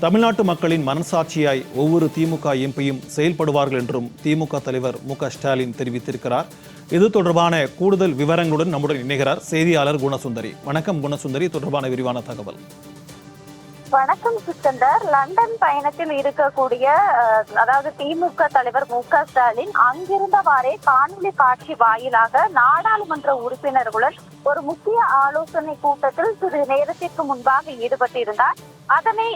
தமிழ்நாட்டு மக்களின் மனசாட்சியாய் ஒவ்வொரு திமுக எம்பியும் செயல்படுவார்கள் என்றும் திமுக தலைவர் மு.க.ஸ்டாலின் தெரிவித்திருக்கிறார். இது தொடர்பான கூடுதல் விவரங்களுடன் நம்முடன் இணைகிறார் செய்தியாளர் குணசுந்தரி. வணக்கம் குணசுந்தரி, தொடர்பான விரிவான தகவல். வணக்கம் சிக்கந்தர். லண்டன் பயணத்தில் இருக்கக்கூடிய அதாவது திமுக தலைவர் மு.க.ஸ்டாலின் அங்கிருந்தவாறே காணொலி காட்சி வாயிலாக நாடாளுமன்ற உறுப்பினர்களுடன் ஒரு முக்கிய ஆலோசனை கூட்டத்தில் சிறிது நேரத்திற்கு முன்பாக ஈடுபட்டிருந்தார். அதனை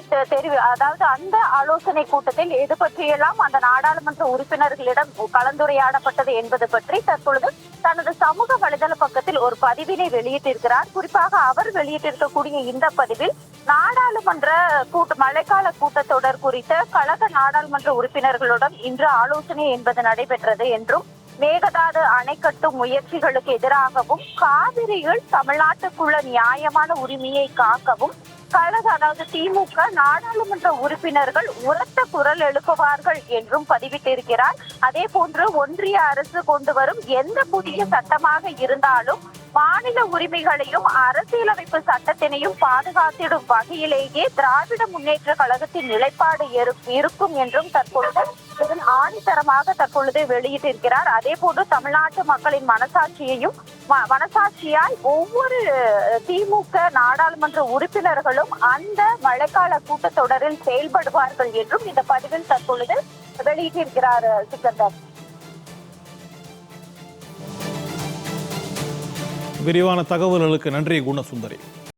அதாவது அந்த ஆலோசனை கூட்டத்தில் எது பற்றியெல்லாம் அந்த நாடாளுமன்ற உறுப்பினர்களிடம் கலந்துரையாடப்பட்டது என்பது பற்றி தற்பொழுது தனது சமூக வலைதள பக்கத்தில் ஒரு பதிவினை வெளியிட்டிருக்கிறார். குறிப்பாக அவர் வெளியிட்டிருக்கக்கூடிய இந்த பதிவில் நாடாளுமன்ற மழைக்கால கூட்டத்தொடர் குறித்த கழக நாடாளுமன்ற உறுப்பினர்களுடன் இன்று ஆலோசனை என்பது நடைபெற்றது என்றும், மேகதாது அணை கட்டும் முயற்சிகளுக்கு எதிராகவும் காவிரியில் தமிழ்நாட்டுக்குள்ள நியாயமான உரிமையை காக்கவும் அதாவது திமுக நாடாளுமன்ற உறுப்பினர்கள் உரத்த குரல் எழுப்புவார்கள் என்றும் பதிவிட்டிருக்கிறார். அதே போன்று ஒன்றிய அரசு கொண்டு வரும் எந்த புதிய சட்டமாக இருந்தாலும் மாநில உரிமைகளையும் அரசியலமைப்பு சட்டத்தினையும் பாதுகாத்திடும் வகையிலேயே திராவிட முன்னேற்ற கழகத்தின் நிலைப்பாடு இருக்கும் என்றும் தற்பொழுது இதன் ஆணித்தரமாக தற்பொழுது வெளியிட்டிருக்கிறார். அதே போன்று தமிழ்நாட்டு மக்களின் மனசாட்சியால் ஒவ்வொரு திமுக நாடாளுமன்ற உறுப்பினர்களும் அந்த மழைக்கால கூட்டத்தொடரில் செயல்படுவார்கள் என்றும் இந்த பதிவில் தற்பொழுது வெளியிட்டிருக்கிறார். சிக்கந்தர், விரிவான தகவல்களுக்கு நன்றி குணசுந்தரி.